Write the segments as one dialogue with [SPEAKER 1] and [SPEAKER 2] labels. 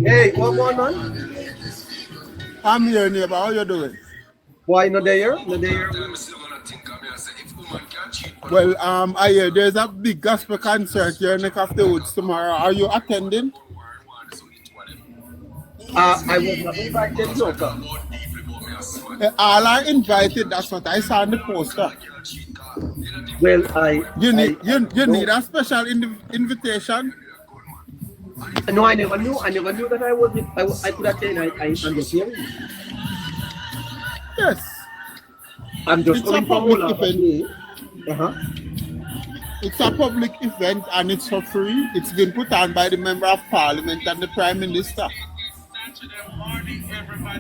[SPEAKER 1] Hey, what going on?
[SPEAKER 2] I'm here, neighbor. How you doing?
[SPEAKER 1] Why not there? Not there.
[SPEAKER 2] Well, I hear there's a big gospel concert here in the neck of the woods tomorrow. Are you attending?
[SPEAKER 1] I was not invited, no, sir.
[SPEAKER 2] All are invited. That's what I saw on the poster.
[SPEAKER 1] Well,
[SPEAKER 2] You need you
[SPEAKER 1] no,
[SPEAKER 2] need a special invitation.
[SPEAKER 1] no, I never knew. I never knew that I was. I could attend. I'm just hearing.
[SPEAKER 2] Yes,
[SPEAKER 1] I'm just
[SPEAKER 2] it's a
[SPEAKER 1] coming from
[SPEAKER 2] public
[SPEAKER 1] Ola
[SPEAKER 2] event.
[SPEAKER 1] today. Uh-huh.
[SPEAKER 2] It's a public event and it's for free. It's been put on by the member of parliament and the prime minister.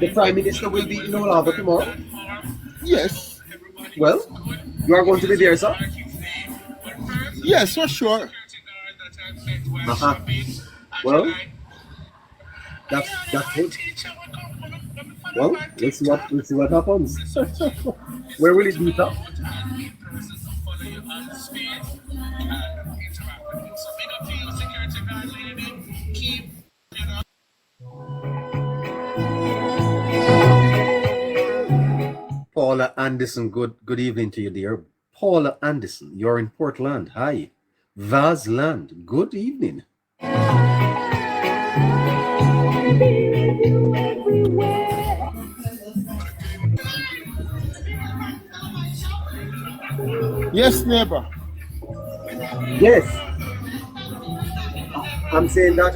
[SPEAKER 1] The Prime Minister will be in Ola tomorrow.
[SPEAKER 2] Yes,
[SPEAKER 1] Well, you are going to be there, sir.
[SPEAKER 2] yes, for sure.
[SPEAKER 1] Uh-huh. Well, that's it. Well, let's see what happens. Where will it be, sir? Paula Anderson, good evening to you, dear. Paula Anderson, you're in Portland. Hi. Vazland, good evening.
[SPEAKER 2] Yes, neighbor.
[SPEAKER 1] Yes, I'm saying that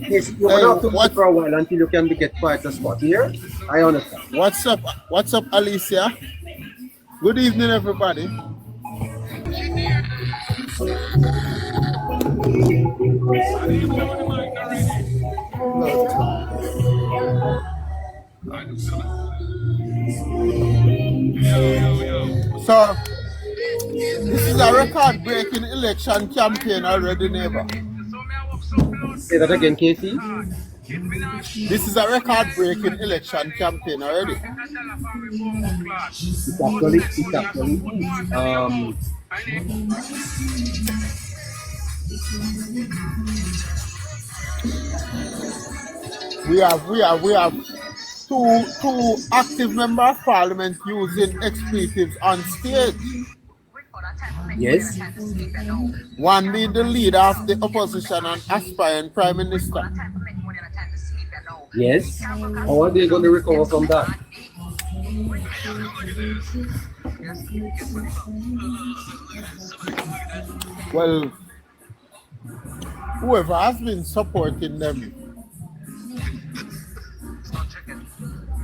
[SPEAKER 1] yes, you're
[SPEAKER 2] Hey,
[SPEAKER 1] gonna have to wait
[SPEAKER 2] what
[SPEAKER 1] for a while until you can get quite a spot here. I understand.
[SPEAKER 2] what's up? What's up, Alicia? Good evening, everybody. So this is a record-breaking election campaign already, neighbor.
[SPEAKER 1] Say that again, Casey.
[SPEAKER 2] This is a record-breaking election campaign already.
[SPEAKER 1] It's actually
[SPEAKER 2] We have two active member of parliament using expletives on stage.
[SPEAKER 1] yes.
[SPEAKER 2] One being the leader of the opposition and aspiring prime minister.
[SPEAKER 1] Yes. How are they going to recover from that?
[SPEAKER 2] Well, whoever has been supporting them,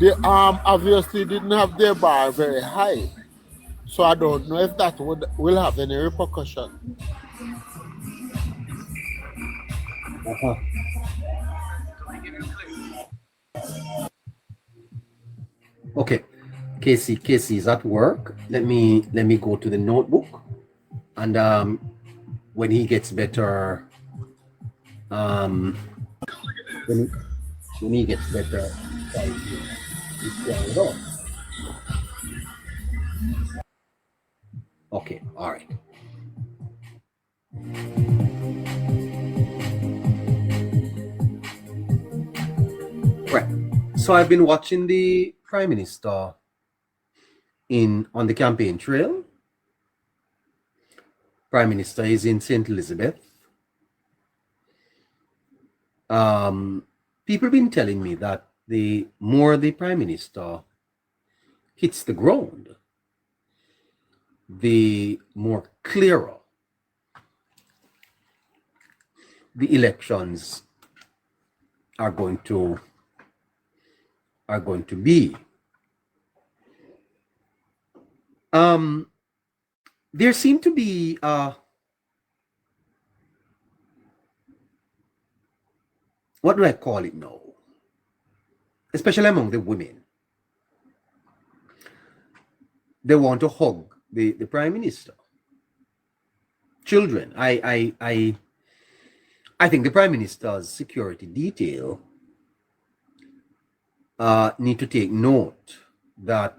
[SPEAKER 2] they obviously didn't have their bar very high. So I don't know if that will have any repercussion.
[SPEAKER 1] Uh-huh. Okay. Casey is at work. Let me go to the notebook, and when he gets better, when he gets better, it off. Okay, all right. Right. So I've been watching the Prime Minister on the campaign trail. Prime Minister is in St. Elizabeth. People have been telling me that the more the Prime Minister hits the ground, the more clearer the elections are going to be. There seem to be what do I call it now? Especially among the women. They want to hug the Prime Minister. Children. I think the Prime Minister's security detail need to take note that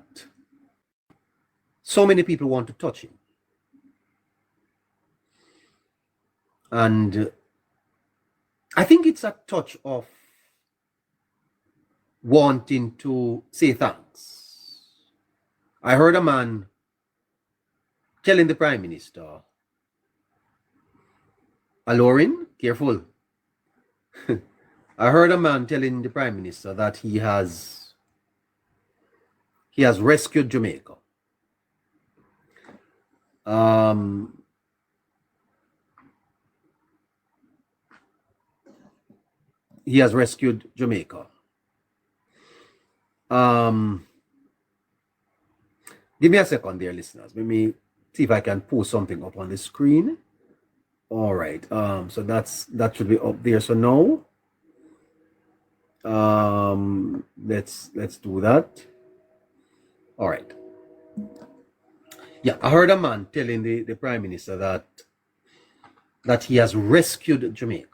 [SPEAKER 1] so many people want to touch him. And I think it's a touch of wanting to say thanks. I heard a man telling the Prime Minister, Alorin, careful. I heard a man telling the Prime Minister that he has rescued Jamaica. He has rescued Jamaica. Give me a second there, listeners. Let me see if I can post something up on the screen. All right. So that should be up there. So now, let's do that. All right. Yeah, I heard a man telling the Prime Minister that he has rescued Jamaica.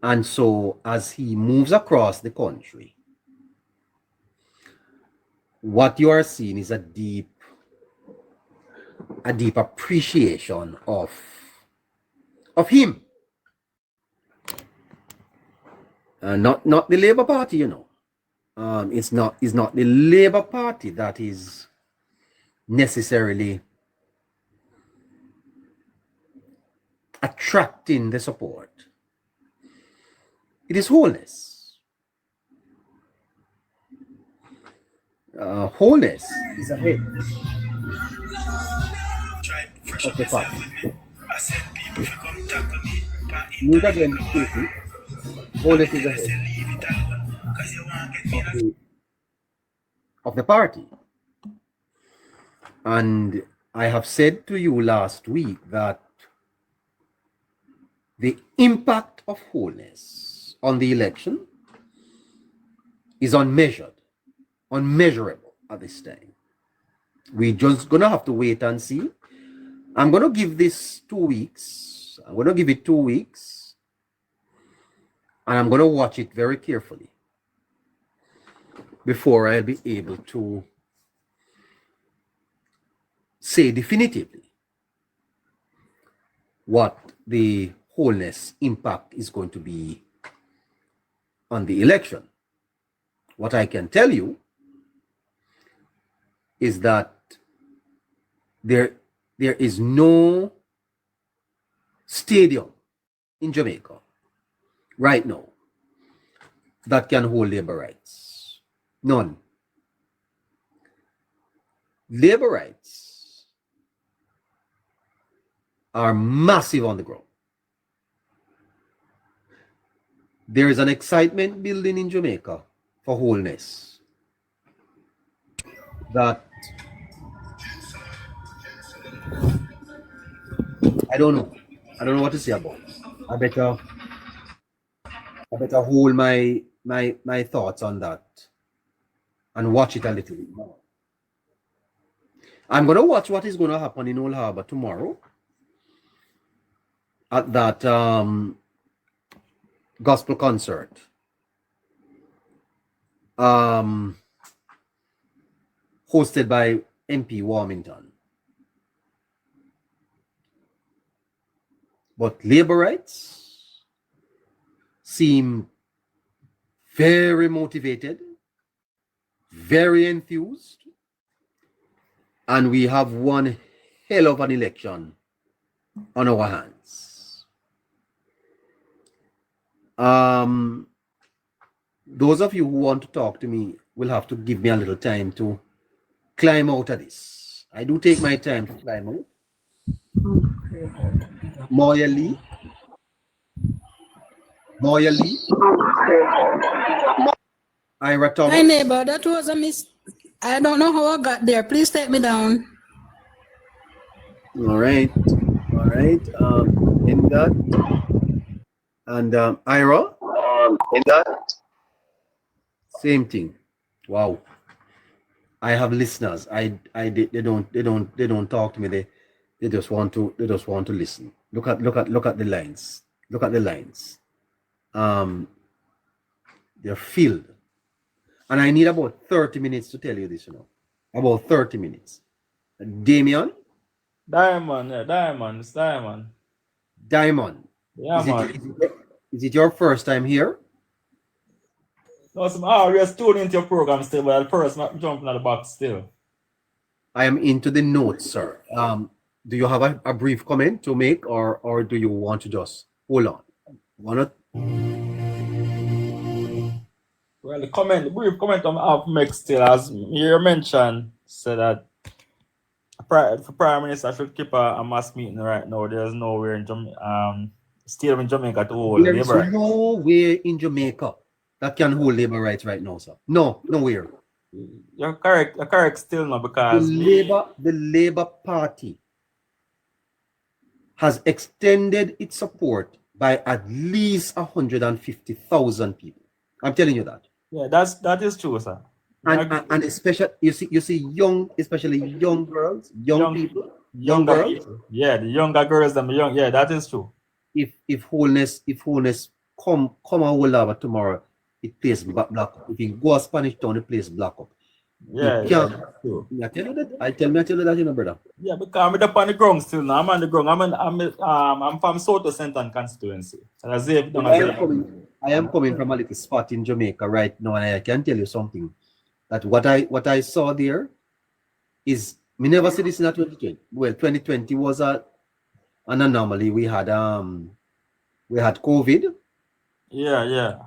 [SPEAKER 1] And so as he moves across the country, what you are seeing is a deep appreciation of him. Not the Labour Party, you know. It's not the Labour Party that is necessarily attracting the support. It is Holness. Holness is ahead of the party. Move again, Casey. Holness is ahead of the party. And I have said to you last week that the impact of Holness on the election is unmeasurable at this time. We're just gonna have to wait and see. I'm gonna give this 2 weeks. I'm gonna give it 2 weeks, and I'm gonna watch it very carefully before I'll be able to say definitively what the Holness impact is going to be on the election. What I can tell you is that there is no stadium in Jamaica right now that can hold labor rights. None. Labor rights are massive on the ground. There is an excitement building in Jamaica for Holness that I don't know what to say about. I better hold my thoughts on that and watch it a little bit more. I'm gonna watch what is gonna happen in Old Harbour tomorrow at that gospel concert. Hosted by MP Warmington. But labor rights seem very motivated, very enthused, and we have one hell of an election on our hands. Those of you who want to talk to me will have to give me a little time to climb out of this. I do take my time to climb out. Moya Lee. Ira Thomas.
[SPEAKER 3] Hi neighbor, that was a miss. I don't know how I got there. Please take me down.
[SPEAKER 1] All right. In that. And Ira. In that. Same thing. Wow. I have listeners. They don't talk to me. They just want to listen. Look at the lines. Look at the lines. They're filled. And I need about 30 minutes to tell you this, you know. About 30 minutes. Damien,
[SPEAKER 4] Diamond, yeah, Diamond, it's Diamond.
[SPEAKER 1] Diamond.
[SPEAKER 4] Yeah,
[SPEAKER 1] Is it,
[SPEAKER 4] man.
[SPEAKER 1] is it your first time here?
[SPEAKER 4] No, some always tuning into your program still, but at first I'm jumping at the box still.
[SPEAKER 1] I am into the notes, sir. Do you have a brief comment to make, or do you want to just hold on? Wanna
[SPEAKER 4] Well, the brief comment I'm have make still, as you mentioned, said that the Prime Minister should keep a mass meeting right now. There's nowhere in still in Jamaica to hold
[SPEAKER 1] There is
[SPEAKER 4] labor rights.
[SPEAKER 1] nowhere in Jamaica that can hold labor rights right now, sir. No, nowhere.
[SPEAKER 4] You're correct still now
[SPEAKER 1] The
[SPEAKER 4] because
[SPEAKER 1] Labour Party has extended its support by at least 150,000 people. I'm telling you that.
[SPEAKER 4] yeah, that is true, sir.
[SPEAKER 1] And especially you see young, especially young girls, young people, young
[SPEAKER 4] younger
[SPEAKER 1] girls.
[SPEAKER 4] people. Yeah, the younger girls, them young. Yeah, that is true.
[SPEAKER 1] If Holness come and hold over tomorrow, it plays black up. If you go a Spanish town, it plays black up.
[SPEAKER 4] Yeah,
[SPEAKER 1] It can't.
[SPEAKER 4] that's true.
[SPEAKER 1] I tell you that. I tell you that, you know, brother.
[SPEAKER 4] Yeah, because I'm up on the ground still now. I'm on the ground. I'm from Soto Central constituency. And
[SPEAKER 1] I am coming from a little spot in Jamaica right now, and I can tell you something. That what I saw there is we never see this in a 2020. Well, 2020 was an anomaly. We had COVID.
[SPEAKER 4] Yeah.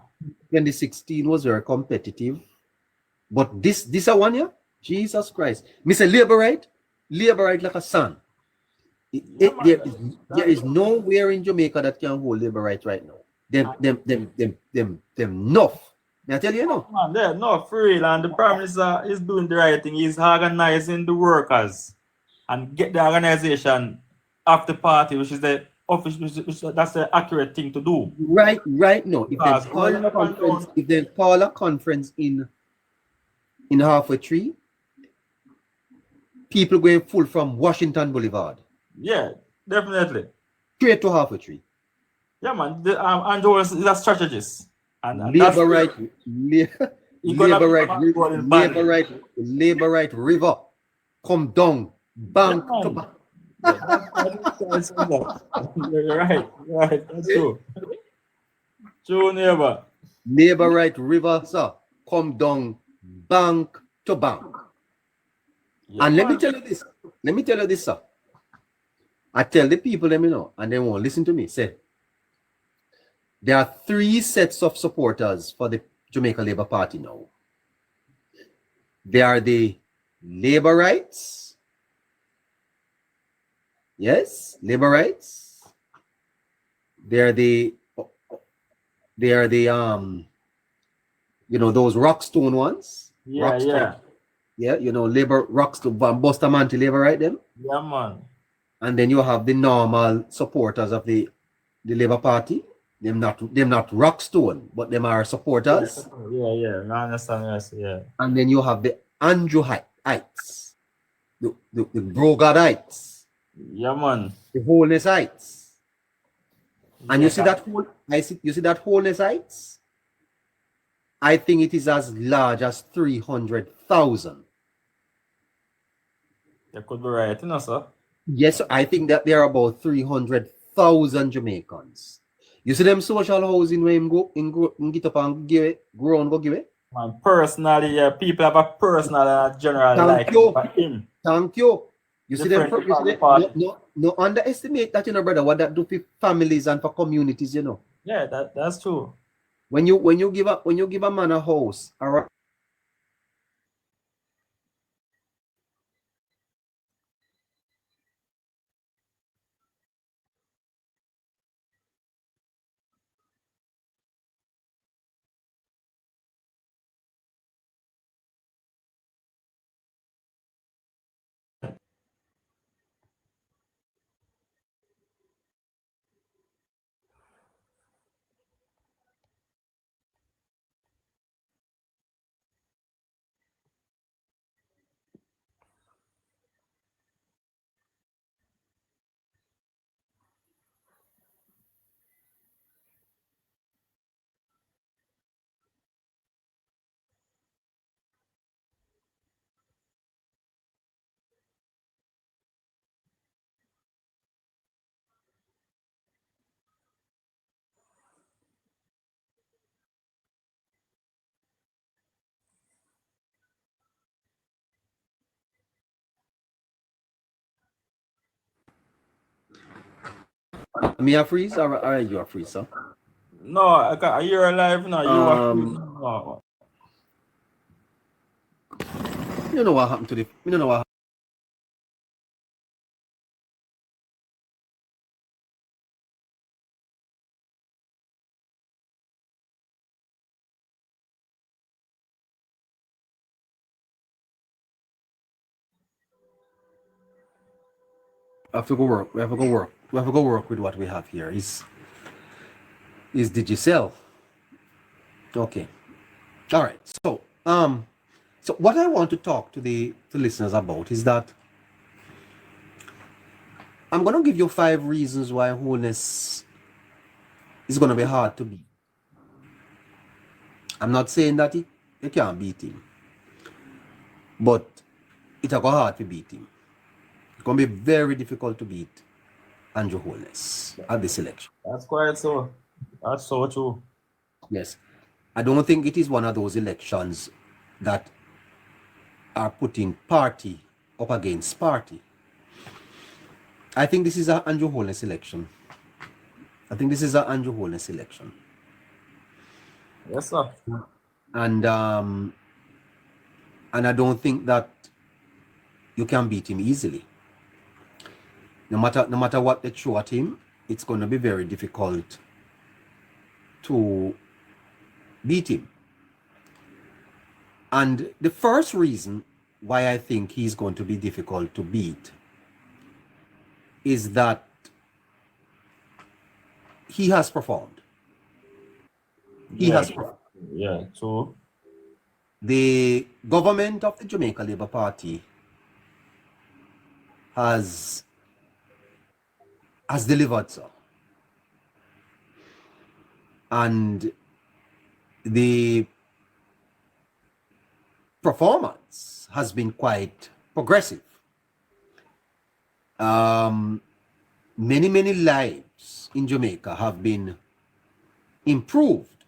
[SPEAKER 1] 2016 was very competitive. But this a one year, Jesus Christ. Me say labor right like a son. There is nowhere in Jamaica that can hold labor right now. Them enough. I tell you, no.
[SPEAKER 4] Man, yeah, no, for real. And the Prime Minister is doing the right thing. He's organizing the workers and get the organization of the party, which is the office, that's the accurate thing to do.
[SPEAKER 1] Right now. If they call a conference in halfway tree, people going full from Washington Boulevard.
[SPEAKER 4] Yeah, definitely.
[SPEAKER 1] Straight to halfway tree.
[SPEAKER 4] Yeah, man. Andrew is a strategist. And
[SPEAKER 1] labor right river come down bank to bank.
[SPEAKER 4] You're right, that's true. True, neighbor.
[SPEAKER 1] Labor right river, sir, come down bank to bank. Yeah, and let me tell you this, sir. I tell the people, let me know, and they won't listen to me. Say, there are 3 sets of supporters for the Jamaica Labour Party now. There are the labor rights. Yes, labor rights. They are the you know, those Rockstone ones.
[SPEAKER 4] Yeah, Rockstone.
[SPEAKER 1] Yeah, you know, labor Rockstone, Van Bustamante labor right them.
[SPEAKER 4] Yeah, man.
[SPEAKER 1] And then you have the normal supporters of the Labour Party. Them not Rockstone, but them are supporters.
[SPEAKER 4] Yeah. I understand. Yes, yeah.
[SPEAKER 1] And then you have the Andrewites, the Brogadites.
[SPEAKER 4] Yeah, man.
[SPEAKER 1] The Holnessites. And you see that Holnessites? I think it is as large as 300,000.
[SPEAKER 4] That could be right, you know, sir.
[SPEAKER 1] Yes, I think that there are about 300,000 Jamaicans. You see them social housing where him go get up and give it, grow and go give it?
[SPEAKER 4] Man, personally, yeah, people have a personal and general
[SPEAKER 1] Thank you. Thank you. You see them, no underestimate that, you know, brother, what that do for families and for communities, you know.
[SPEAKER 4] Yeah, that's true.
[SPEAKER 1] When you give a man a house, Me a freeze or you a freeze, sir?
[SPEAKER 4] No, are you alive now? You are free. No.
[SPEAKER 1] You know what happened to the you don't know what we have to go work. We have to go work. We have to go work with what we have here. Is Digicel. Okay. All right. So what I want to talk to the listeners about is that I'm gonna give you 5 reasons why Holness is gonna be hard to beat. I'm not saying that you can't beat him, but it's go hard to beat him. It's gonna be very difficult to beat Andrew Holness at this election.
[SPEAKER 4] That's quite so. That's so true.
[SPEAKER 1] Yes. I don't think it is one of those elections that are putting party up against party. I think this is an Andrew Holness election.
[SPEAKER 4] Yes, sir.
[SPEAKER 1] And I don't think that you can beat him easily. No matter what they throw at him, it's going to be very difficult to beat him. And the first reason why I think he's going to be difficult to beat is that he has performed.
[SPEAKER 4] Yeah, true.
[SPEAKER 1] The government of the Jamaica Labour Party has delivered, sir. And the performance has been quite progressive. Many lives in Jamaica have been improved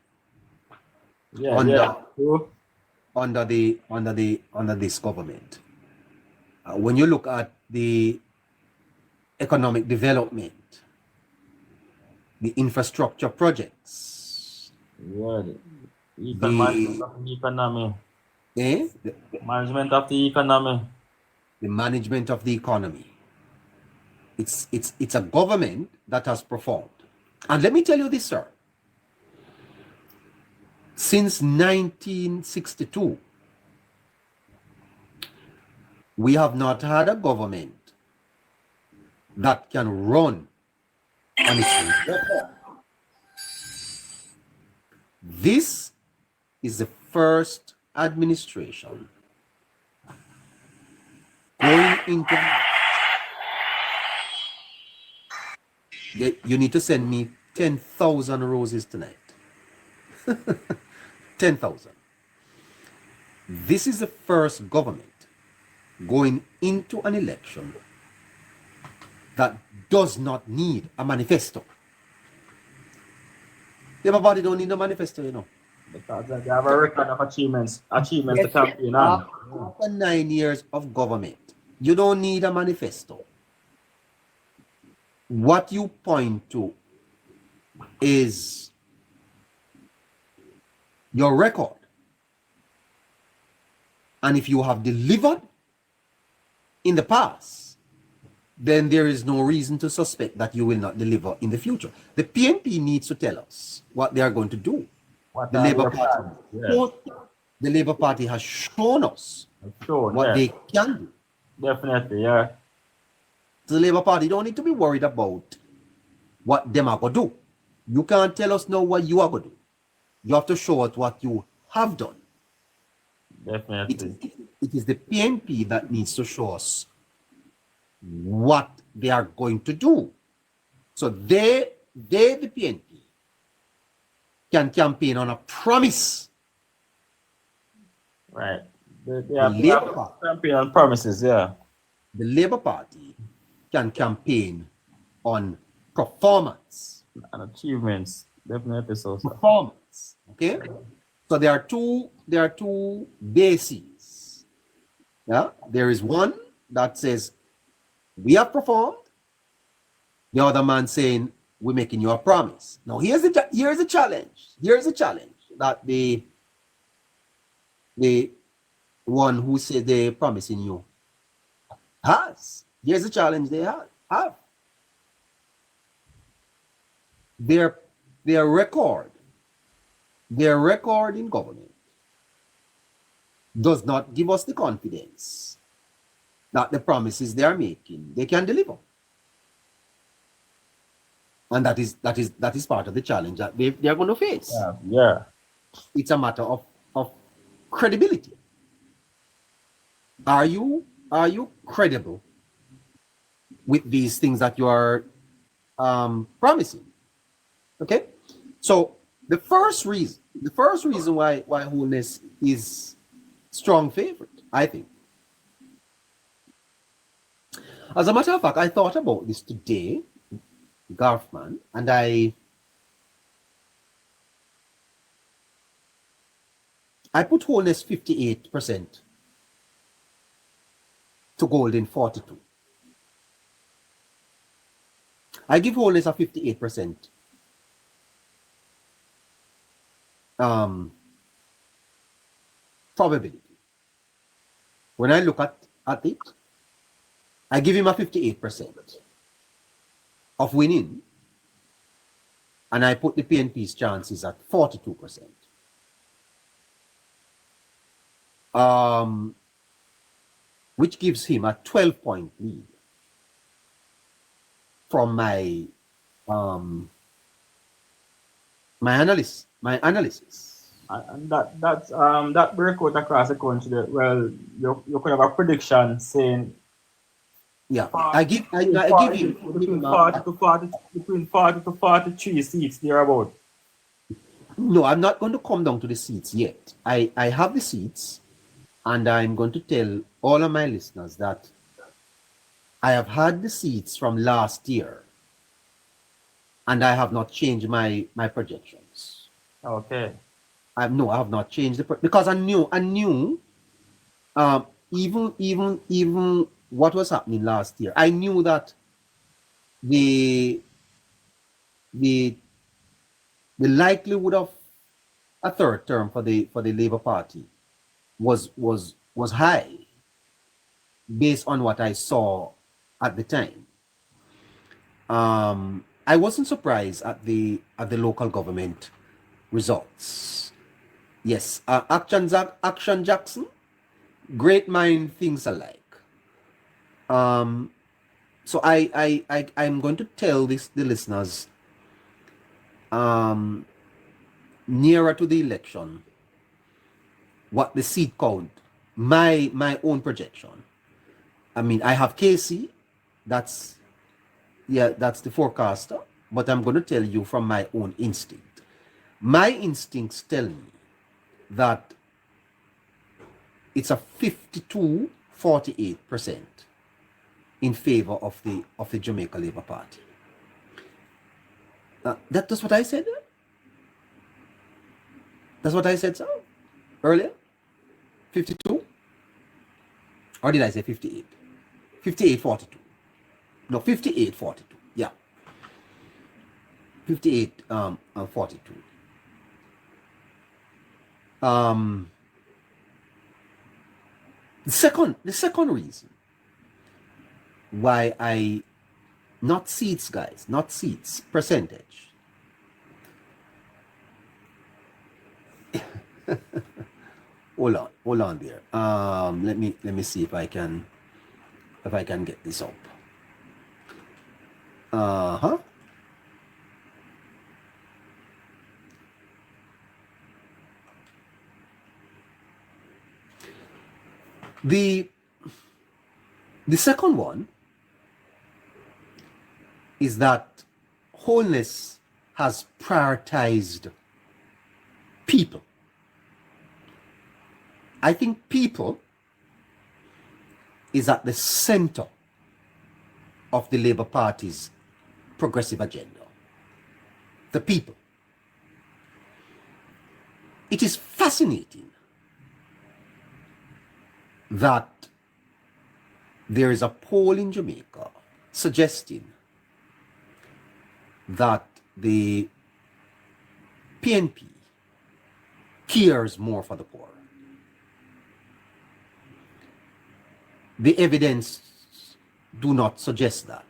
[SPEAKER 1] under this government. When you look at the economic development, the infrastructure projects,
[SPEAKER 4] Management of the economy.
[SPEAKER 1] the management of the economy. It's a government that has performed. And let me tell you this, sir. Since 1962, we have not had a government that can run on its own. This is the first administration going into. You need to send me 10,000 roses tonight. 10,000. This is the first government going into an election that does not need a manifesto. Everybody don't need a manifesto, you know.
[SPEAKER 4] Because they have a record of achievements to campaign
[SPEAKER 1] on.
[SPEAKER 4] on.
[SPEAKER 1] After 9 years of government, you don't need a manifesto. What you point to is your record. And if you have delivered in the past, then there is no reason to suspect that you will not deliver in the future. The PNP needs to tell us what they are going to do. The Labour Party. The Labour Party has shown us what they can do.
[SPEAKER 4] Definitely, yeah.
[SPEAKER 1] The Labour Party don't need to be worried about what them are going to do. You can't tell us now what you are going to do. You have to show us what you have done.
[SPEAKER 4] Definitely.
[SPEAKER 1] It is the PNP that needs to show us what they are going to do. So the PNP, can campaign on a promise.
[SPEAKER 4] Right. They have campaign on promises, yeah.
[SPEAKER 1] The Labour Party can campaign on performance.
[SPEAKER 4] And achievements. Definitely so.
[SPEAKER 1] Performance. Okay? So there are two bases. Yeah. There is one that says we have performed. The other man saying we're making you a promise. Now here's a challenge. Here's a challenge that the one who said they're promising you has. Here's a challenge they have. Their record in government does not give us the confidence that the promises they are making they can deliver. And that is part of the challenge that they are going to face.
[SPEAKER 4] Yeah.
[SPEAKER 1] It's a matter of credibility. Are you credible with these things that you are promising? Okay, so the first reason why Holness is strong favorite, I think. As a matter of fact, I thought about this today, Garfman, and I put Holness 58% to Golden 42. I give Holness a 58% probability. When I look at it, I give him a 58% of winning, and I put the PNP's chances at 42%. Which gives him a 12-point lead from my analysis.
[SPEAKER 4] And that breakout across the country, well, you could have a prediction saying,
[SPEAKER 1] yeah,
[SPEAKER 4] 40,
[SPEAKER 1] I give him
[SPEAKER 4] between 40 to 43 seats thereabout.
[SPEAKER 1] No, I'm not going to come down to the seats yet. I have the seats, and I'm going to tell all of my listeners that I have had the seats from last year, and I have not changed my projections.
[SPEAKER 4] Okay.
[SPEAKER 1] I have not changed because I knew even what was happening last year. I knew that the likelihood of a third term for the Labour Party was high based on what I saw at the time. I wasn't surprised at the local government results. Yes, Action Jackson, great mind thinks alike. So I'm going to tell the listeners nearer to the election what the seat count, my own projection. I mean, I have Casey, that's the forecaster, but I'm going to tell you from my own instinct. My instincts tell me that it's a 52-48% in favor of the Jamaica Labour Party. That's what I said. That's what I said, sir, earlier. 52, or did I say 58? 58-42. No, 58-42. Yeah, 58-42. The second reason why not seats, guys, not seats, percentage. Hold on there. Let me see if I can get this up. The second one is that Holness has prioritized people. I think people is at the center of the Labour Party's progressive agenda. The people. It is fascinating that there is a poll in Jamaica suggesting that the PNP cares more for the poor. The evidence do not suggest that.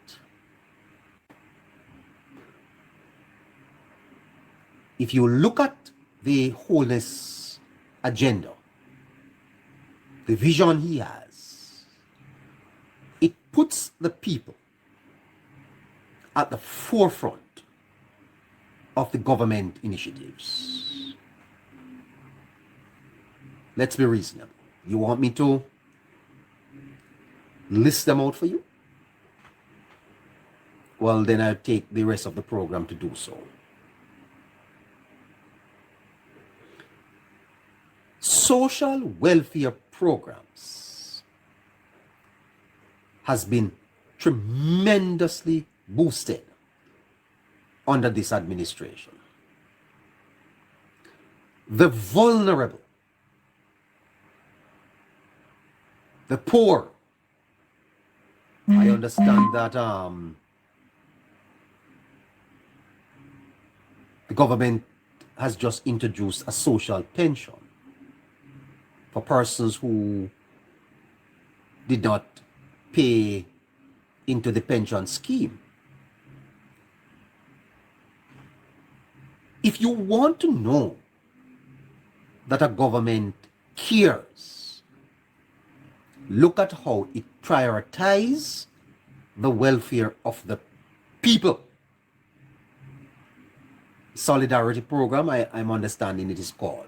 [SPEAKER 1] If you look at the Holness agenda, the vision he has, it puts the people at the forefront of the government initiatives. Let's be reasonable. You want me to list them out for you? Well, then I'll take the rest of the program to do so. Social welfare programs has been tremendously boosted under this administration. The vulnerable, the poor, I understand that the government has just introduced a social pension for persons who did not pay into the pension scheme. If you want to know that a government cares, look at how it prioritizes the welfare of the people. Solidarity program, I'm understanding it is called.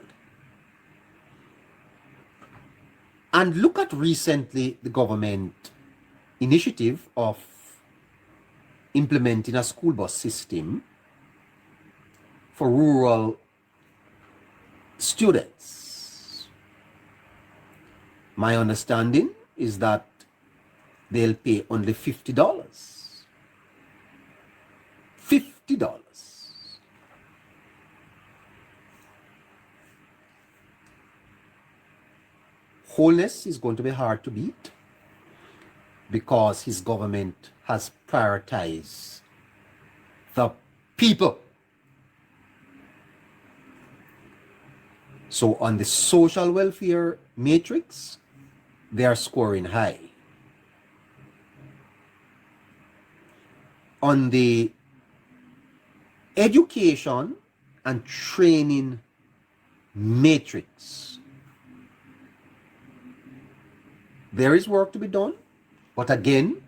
[SPEAKER 1] And look at recently the government initiative of implementing a school bus system for rural students. My understanding is that they'll pay only $50. $50. Holness is going to be hard to beat because his government has prioritized the people. So on the social welfare matrix, they are scoring high. On the education and training matrix, there is work to be done, but again,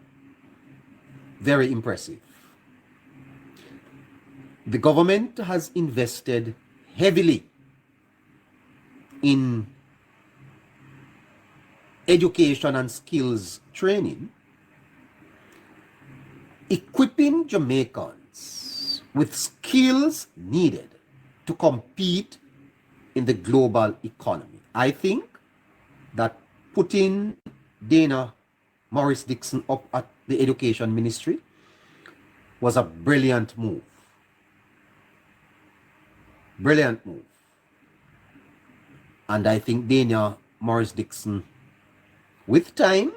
[SPEAKER 1] very impressive. The government has invested heavily in education and skills training, equipping Jamaicans with skills needed to compete in the global economy. I think that putting Dana Morris Dixon up at the education ministry was a brilliant move. Brilliant move. And I think Dana Morris Dixon, with time,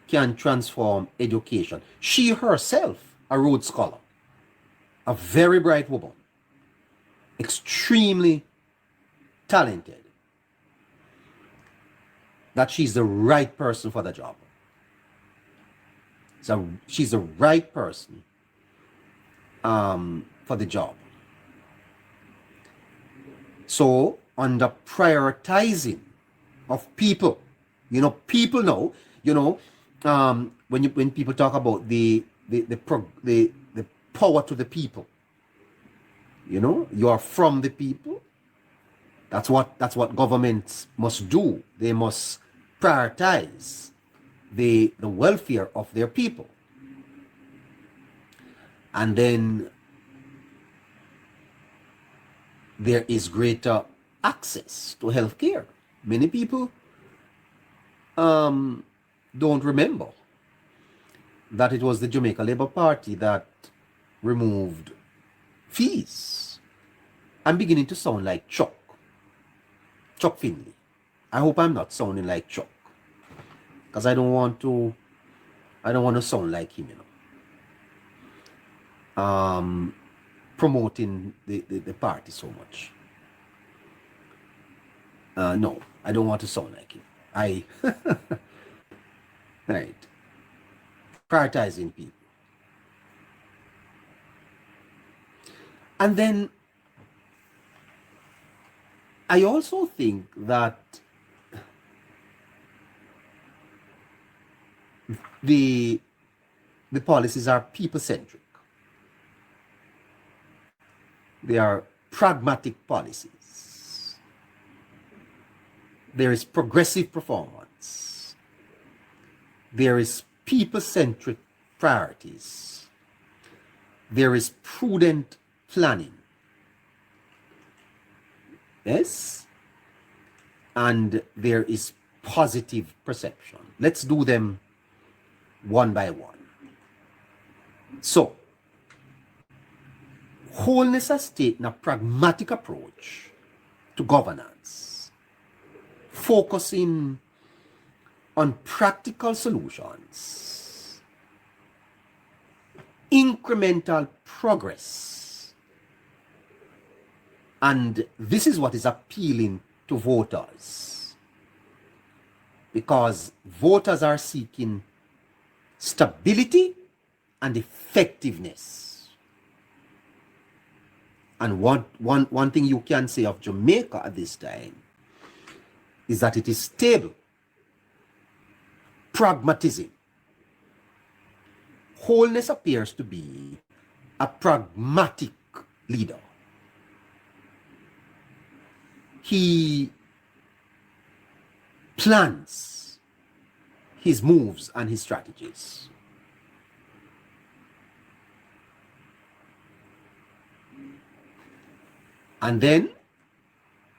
[SPEAKER 1] can transform education. She herself, a Rhodes Scholar, a very bright woman, extremely talented, that she's the right person for the job. So she's the right person for the job. So under prioritizing of people, people know, when people talk about the power to the people, you are from the people. That's what governments must do. They must prioritize the welfare of their people. And then there is greater access to healthcare. Many people don't remember that it was the Jamaica Labour Party that removed fees. I'm beginning to sound like Chuck Finley. I hope I'm not sounding like Chuck, because I don't want to I don't want to sound like him, promoting the party so much. No, I don't want to sound like him. Right. Prioritizing people. And then I also think that the policies are people-centric. They are pragmatic policies. There is progressive performance. There is people-centric priorities. There is prudent planning. Yes? And there is positive perception. Let's do them one by one. So, Holness has taken a pragmatic approach to governance, focusing on practical solutions, incremental progress. And this is what is appealing to voters, because voters are seeking stability and effectiveness. And one thing you can say of Jamaica at this time is that it is stable. Pragmatism. Holness appears to be a pragmatic leader. He plans his moves and his strategies. And then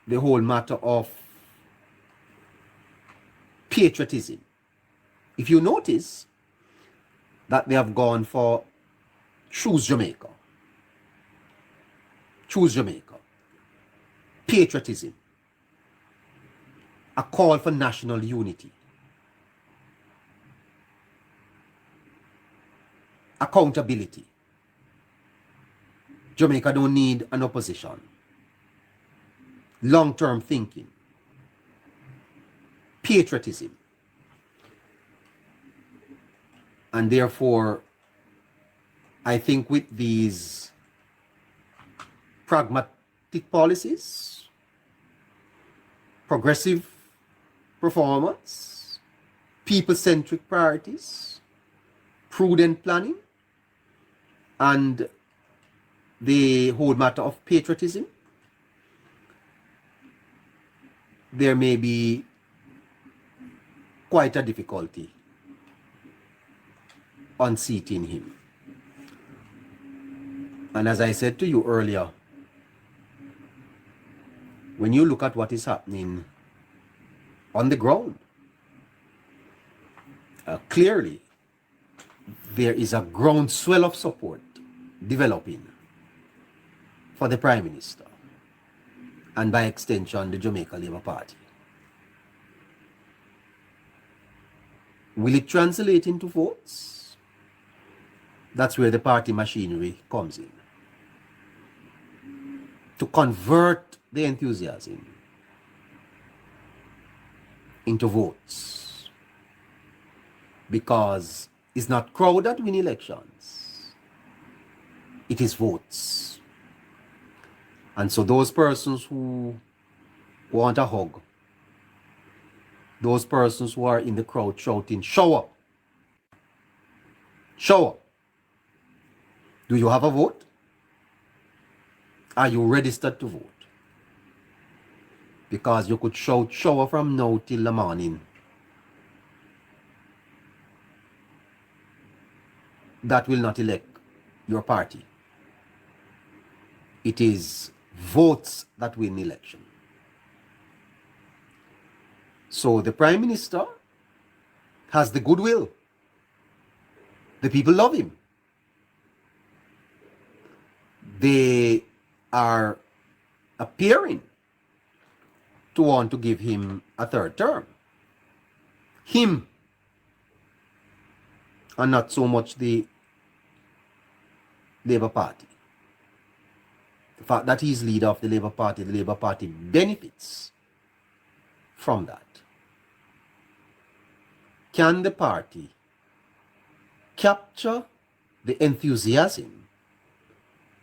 [SPEAKER 1] the whole matter of patriotism. If you notice that they have gone for choose Jamaica. Choose Jamaica. Patriotism. A call for national unity. Accountability. Jamaica don't need an opposition. Long-term thinking. Patriotism. And therefore, I think with these pragmatic policies, progressive performance, people-centric priorities, prudent planning, and the whole matter of patriotism, there may be quite a difficulty unseating him. And as I said to you earlier, when you look at what is happening on the ground, clearly there is a groundswell of support developing for the Prime Minister and by extension the Jamaica Labour Party. Will it translate into votes? That's where the party machinery comes in. To convert the enthusiasm into votes. Because it's not crowd that win elections. It is votes. And so those persons who want a hug, those persons who are in the crowd shouting, show up. Show up. Do you have a vote? Are you registered to vote? Because you could shout shower from now till the morning. That will not elect your party. It is votes that win election. So the Prime Minister has the goodwill. The people love him. They are appearing to want to give him a third term. Him and not so much the Labour Party. The fact that he's leader of the Labour Party benefits from that. Can the party capture the enthusiasm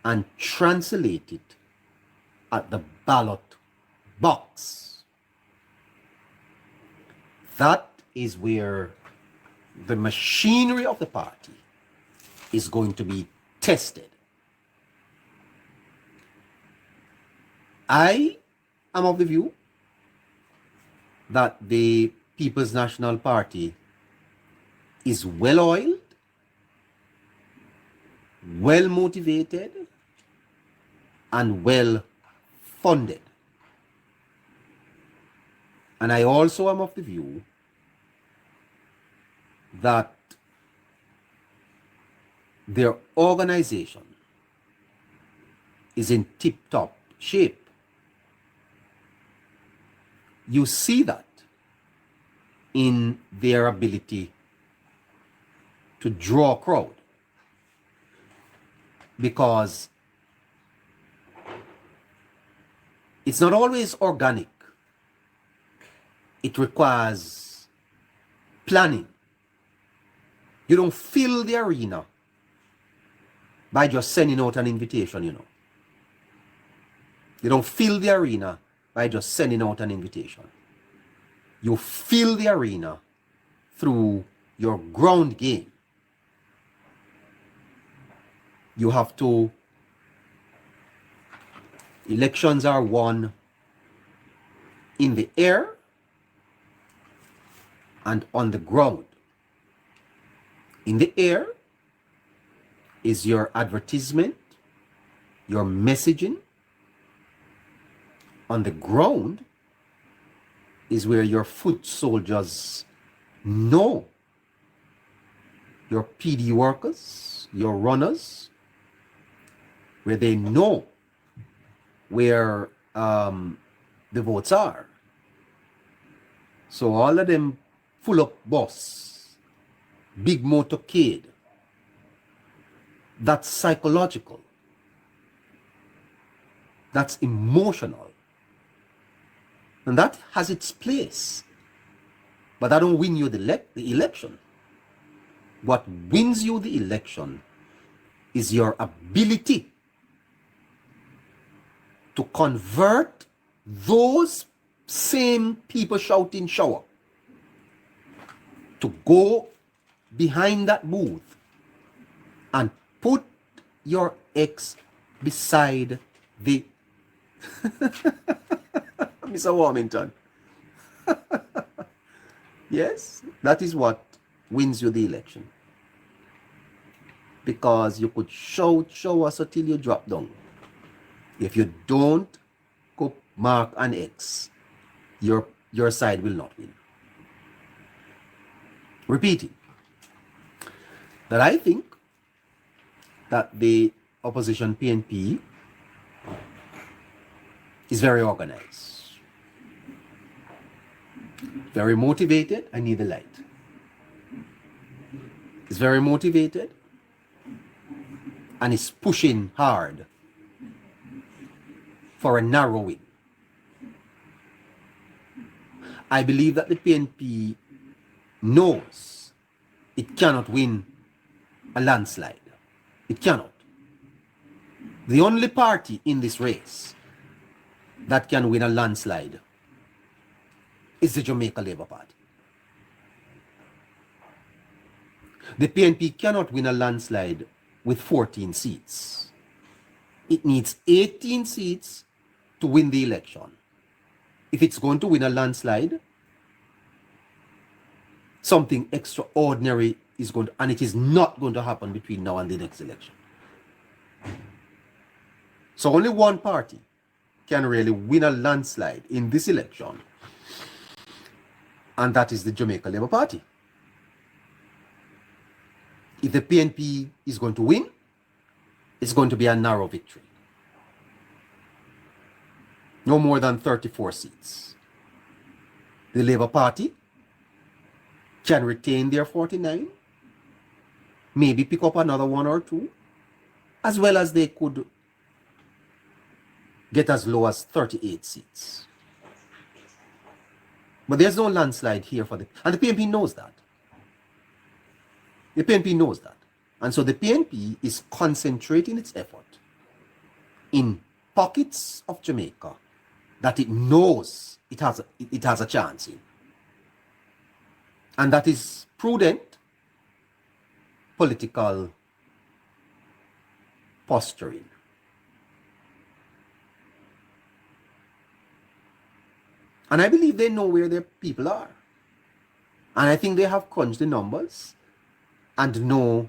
[SPEAKER 1] and translate it at the ballot box? That is where the machinery of the party is going to be tested. I am of the view that the People's National Party is well-oiled, well-motivated, and well-funded. And I also am of the view that their organization is in tip-top shape. You see that in their ability to draw a crowd, because it's not always organic. It requires planning. You don't fill the arena by just sending out an invitation, you know. You don't fill the arena by just sending out an invitation. You fill the arena through your ground game. You have to, elections are won in the air and on the ground. In the air is your advertisement, your messaging. On the ground is where your foot soldiers know, your PD workers, your runners, where they know where the votes are. So all of them full up bus, big motorcade. That's psychological. That's emotional. And that has its place. But that don't win you the election. What wins you the election is your ability to convert those same people shouting shower to go behind that booth and put your ex beside the Mr. Warmington. Yes, that is what wins you the election. Because you could shout us until you drop down. If you don't go mark an X, your side will not win. Repeating that I think that the opposition PNP is very organized, very motivated. I need the light. It's very motivated and is pushing hard for a narrow win. I believe that the PNP knows it cannot win a landslide. It cannot. The only party in this race that can win a landslide is the Jamaica Labour Party. The PNP cannot win a landslide with 14 seats. It needs 18 seats to win the election. If it's going to win a landslide, something extraordinary is going to, and it is not going to happen between now and the next election. So only one party can really win a landslide in this election, and that is the Jamaica Labour Party. If the PNP is going to win, it's going to be a narrow victory. No more than 34 seats. The Labour Party can retain their 49, maybe pick up another one or two, as well as they could get as low as 38 seats. But there's no landslide here and the PNP knows that. The PNP knows that. And so the PNP is concentrating its effort in pockets of Jamaica that it knows it has a chance in. And that is prudent political posturing. And I believe they know where their people are. And I think they have crunched the numbers and know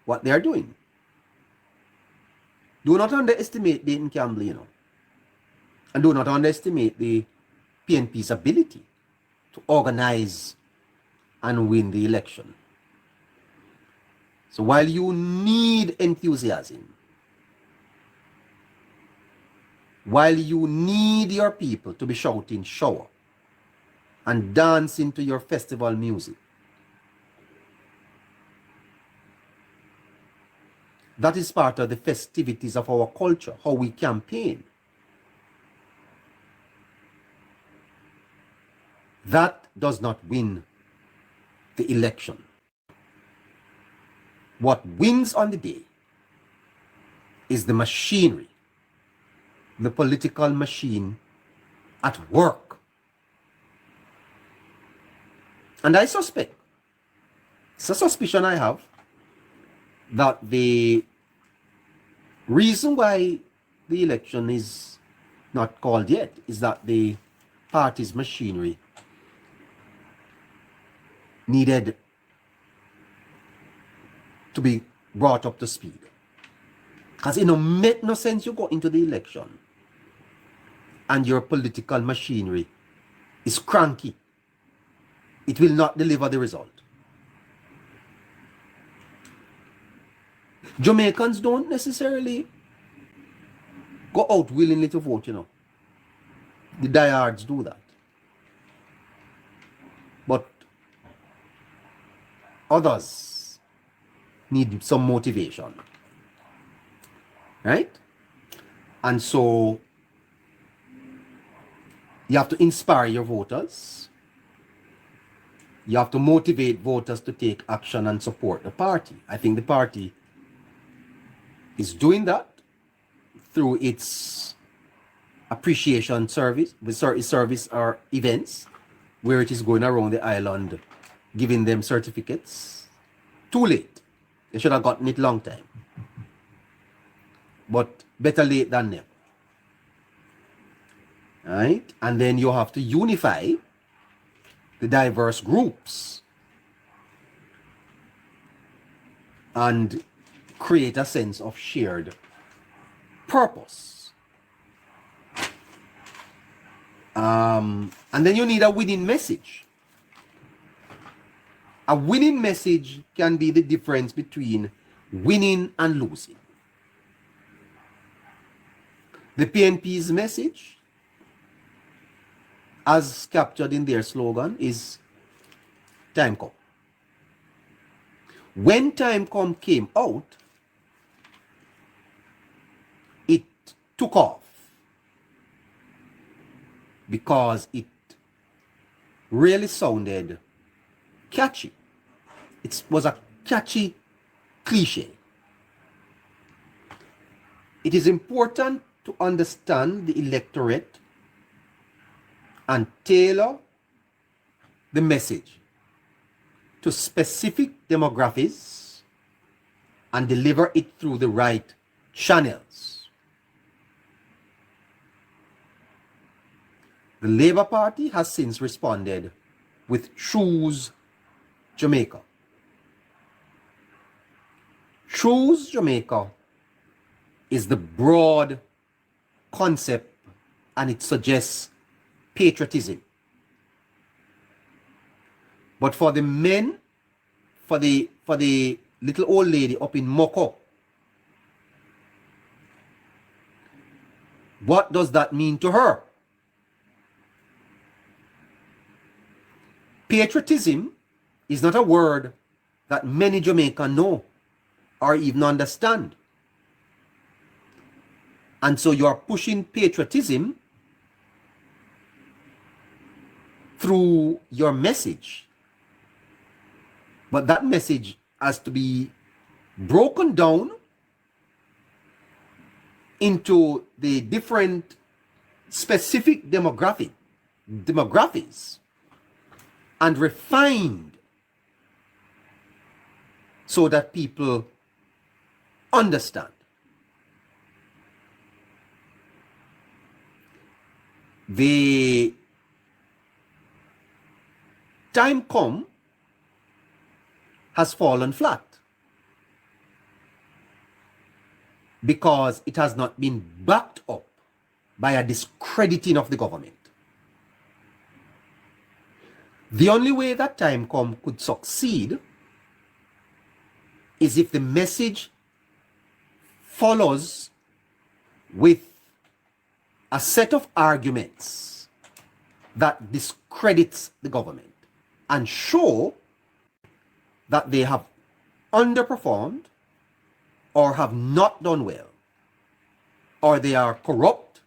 [SPEAKER 1] what they are doing. Do not underestimate Dayton Campbell, you know. And do not underestimate the PNP's ability to organize and win the election. So while you need enthusiasm, while you need your people to be shouting shower and dancing to your festival music, that is part of the festivities of our culture, how we campaign. That does not win the election. What wins on the day is the machinery, the political machine at work. And I suspect, it's a suspicion I have, that the reason why the election is not called yet is that the party's machinery needed to be brought up to speed. Because it don't make no sense you go into the election and your political machinery is cranky. It will not deliver the result. Jamaicans don't necessarily go out willingly to vote, you know. The diehards do that. But others need some motivation. Right? And so you have to inspire your voters. You have to motivate voters to take action and support the party. I think the party is doing that through its appreciation service, service or events, where it is going around the island giving them certificates. Too late. They should have gotten it long time. But better late than never. Right? And then you have to unify the diverse groups and create a sense of shared purpose. And then you need a winning message. A winning message can be the difference between winning and losing. The PNP's message, as captured in their slogan, is Time Come. When Time Come came out, it took off because it really sounded catchy. It was a catchy cliche. It is important to understand the electorate and tailor the message to specific demographics and deliver it through the right channels. The Labour Party has since responded with Choose Jamaica. Choose Jamaica is the broad concept, and it suggests patriotism. But for the men, for the little old lady up in Moko, what does that mean to her? Patriotism is not a word that many Jamaicans know or even understand. And so you are pushing patriotism through your message. But that message has to be broken down into the different specific demographics and refined so that people understand. The time come has fallen flat because it has not been backed up by a discrediting of the government. The only way that time come could succeed is if the message follows with a set of arguments that discredits the government and show that they have underperformed or have not done well, or they are corrupt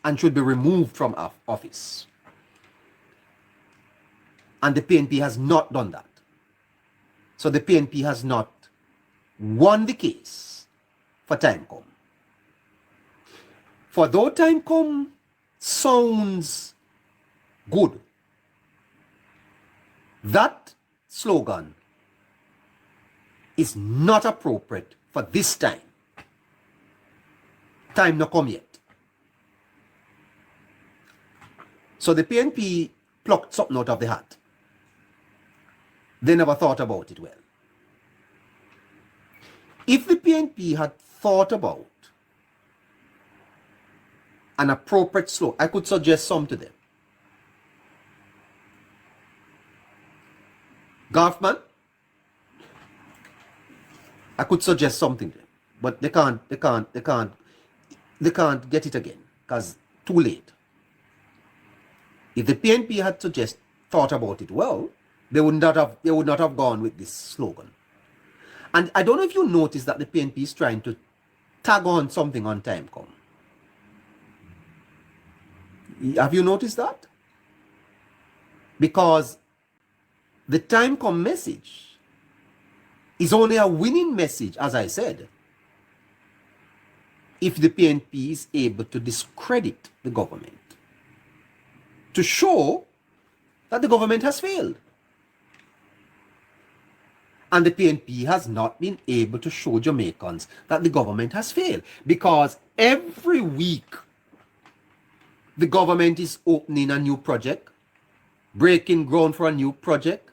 [SPEAKER 1] and should be removed from office. And the PNP has not done that. So the PNP has not won the case for time come. For though time come sounds good, that slogan is not appropriate for this time. Time not come yet. So the PNP plucked something out of the hat. They never thought about it well. If the PNP had thought about an appropriate slogan, I could suggest some to them. Golfman, I could suggest something to them, but they can't get it again because too late. If the PNP had thought about it well, they would not have gone with this slogan. And I don't know if you notice that the PNP is trying to tag on something on time come. Have you noticed that? Because the time come message is only a winning message, as I said, if the PNP is able to discredit the government, to show that the government has failed. And the PNP has not been able to show Jamaicans that the government has failed, because every week the government is opening a new project, breaking ground for a new project.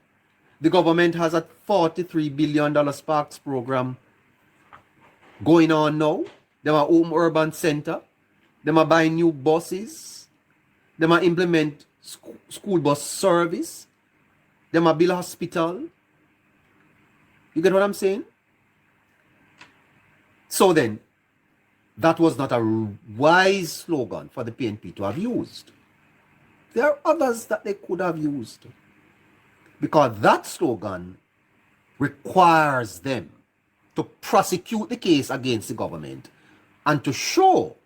[SPEAKER 1] The government has a $43 billion Sparks program going on now. They are open urban center. They are buying new buses. They are implement school bus service. They are build hospital. You get what I'm saying? So then, that was not a wise slogan for the PNP to have used. There are others that they could have used, because that slogan requires them to prosecute the case against the government and to show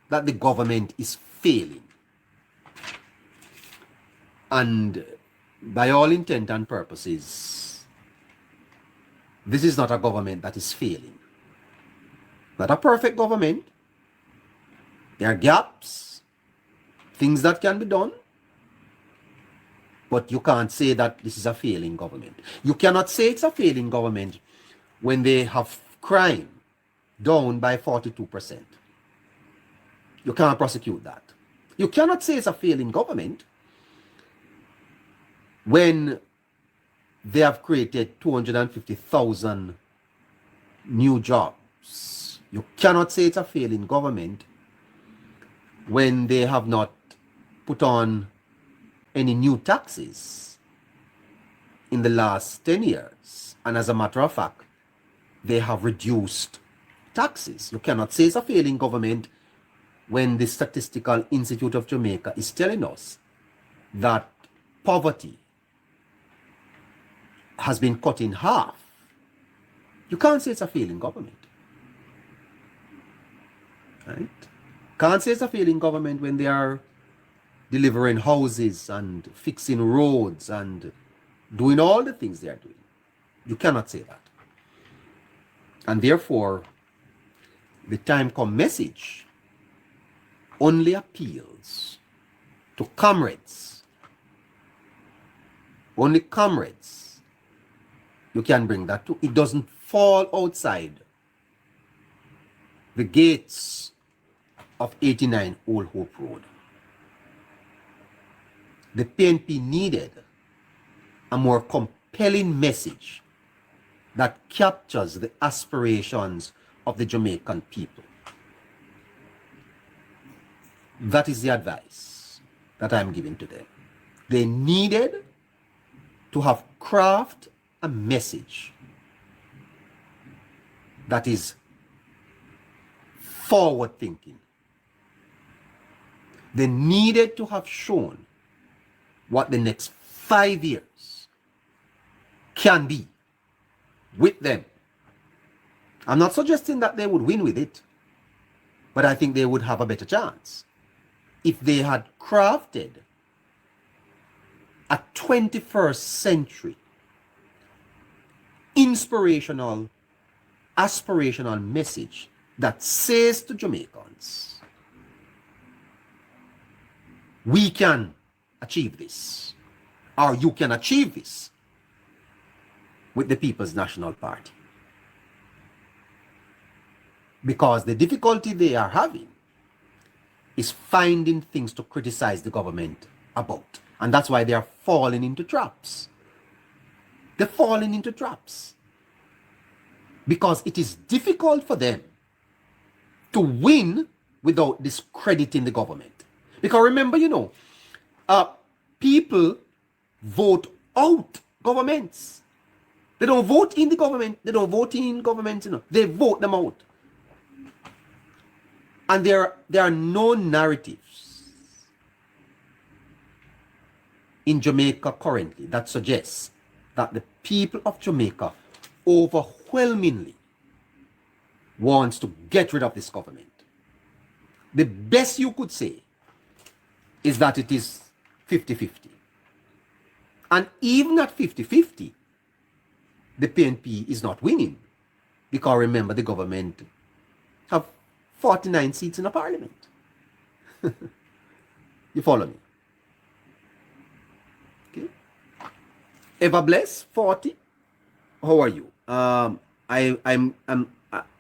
[SPEAKER 1] that the government is failing. And by all intent and purposes, this is not a government that is failing. Not a perfect government. There are gaps, things that can be done, but you can't say that this is a failing government. You cannot say it's a failing government when they have crime down by 42%. You can't prosecute that. You cannot say it's a failing government when they have created 250,000 new jobs. You cannot say it's a failing government when they have not put on any new taxes in the last 10 years. And as a matter of fact, they have reduced taxes. You cannot say it's a failing government when the Statistical Institute of Jamaica is telling us that poverty has been cut in half You can't say it's a failing government. Right? Can't say it's a failing government when they are delivering houses and fixing roads and doing all the things they are doing. You cannot say that. And therefore, the time come message only appeals to comrades. Only comrades you can bring that to. It doesn't fall outside the gates of 89 Old Hope Road. The PNP needed a more compelling message that captures the aspirations of the Jamaican people. That is the advice that I'm giving to them. They needed to have craft a message that is forward thinking. They needed to have shown what the next 5 years can be with them. I'm not suggesting that they would win with it, but I think they would have a better chance if they had crafted a 21st century inspirational, aspirational message that says to Jamaicans, we can achieve this, or you can achieve this with the People's National Party. Because the difficulty they are having is finding things to criticize the government about. And that's why they are falling into traps. They're falling into traps. Because it is difficult for them to win without discrediting the government. Because remember, people vote out governments. They don't vote in the government. They don't vote in government. They vote them out. And there are no narratives in Jamaica currently that suggests that the people of Jamaica overwhelmingly wants to get rid of this government. The best you could say is that it is 50-50. And even at 50-50, the PNP is not winning. Because remember, the government have 49 seats in the parliament. You follow me? Okay. Ever Bless 40. How are you? I'm at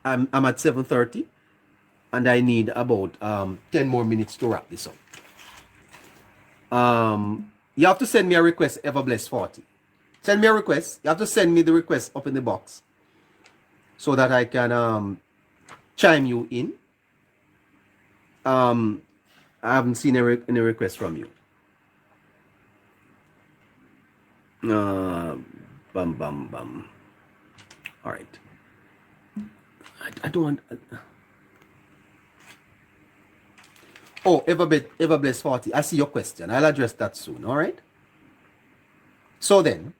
[SPEAKER 1] 7:30, and I need about 10 more minutes to wrap this up. You have to send me a request, Ever Bless 40. Send me a request. You have to send me the request up in the box so that I can chime you in. I haven't seen any request from you. Bum bum bum. All right. I don't want. Oh, Ever Bless 40. I see your question. I'll address that soon. All right. So then,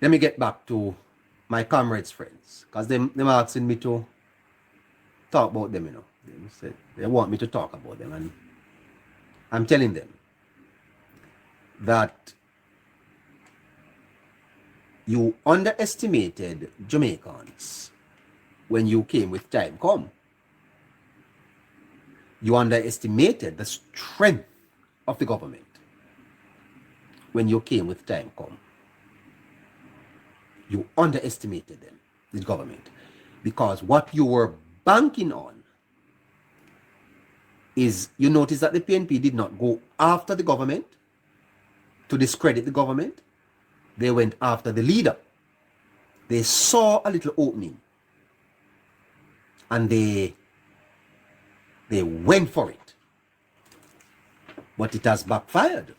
[SPEAKER 1] let me get back to my comrades' friends, because them asking me to talk about them. They said they want me to talk about them, and I'm telling them that you underestimated Jamaicans when you came with Time Come. You underestimated the strength of the government when you came with Time Come. You underestimated them, the government, because what you were banking on is, you notice that the PNP did not go after the government to discredit the government. They went after the leader. They saw a little opening and they went for it. But it has backfired,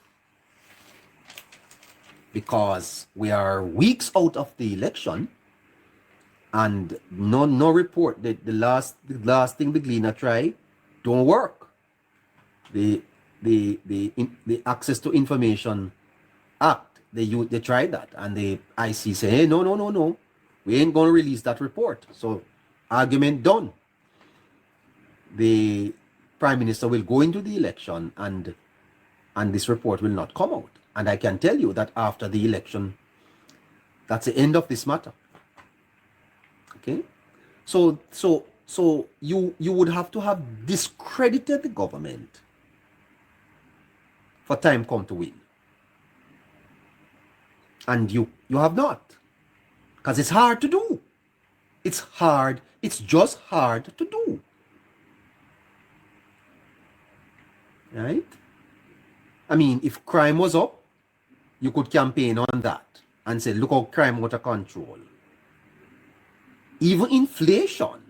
[SPEAKER 1] because we are weeks out of the election and no report. The last thing the Gleaner tried don't work. The Access to Information Act, they tried that, and the IC say, hey, no, We ain't going to release that report. So, argument done. The Prime Minister will go into the election and this report will not come out. And I can tell you that after the election, that's the end of this matter. Okay? So you would have to have discredited the government for time come to win. And you have not. Because it's hard to do. It's hard. It's just hard to do. Right? I mean, if crime was up, you could campaign on that and say, look how crime out of control. Even inflation,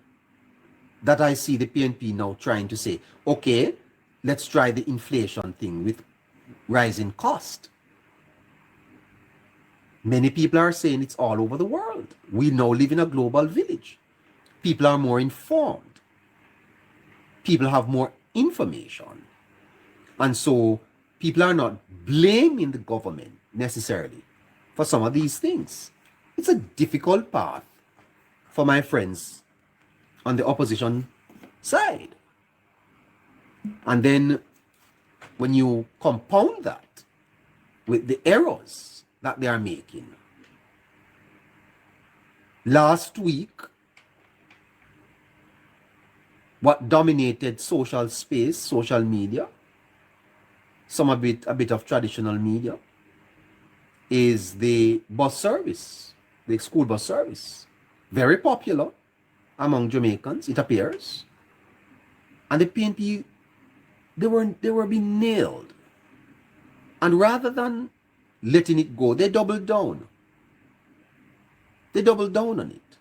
[SPEAKER 1] that I see the PNP now trying to say, okay, let's try the inflation thing with rising cost. Many people are saying it's all over the world. We now live in a global village. People are more informed. People have more information. And so people are not blaming the government necessarily for some of these things. It's a difficult path for my friends on the opposition side. And then when you compound that with the errors that they are making. Last week, what dominated social space, social media, a bit of traditional media, is the bus service, the school bus service. Very popular among Jamaicans, it appears. And the PNP, they were being nailed. And rather than letting it go, they doubled down. They doubled down on it.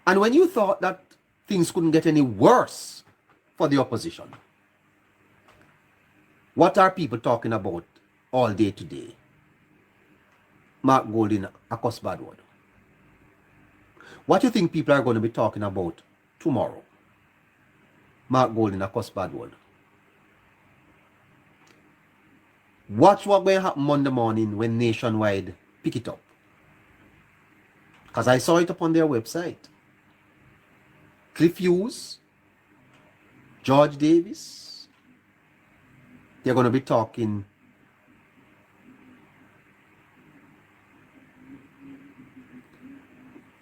[SPEAKER 1] And when you thought that things couldn't get any worse for the opposition, what are people talking about all day today? Mark Golding, Akos Badward. What do you think people are going to be talking about tomorrow? Mark Golding, Akos Badward. Watch what's going to happen Monday morning when Nationwide pick it up. Because I saw it up on their website. Cliff Hughes, George Davis, they're going to be talking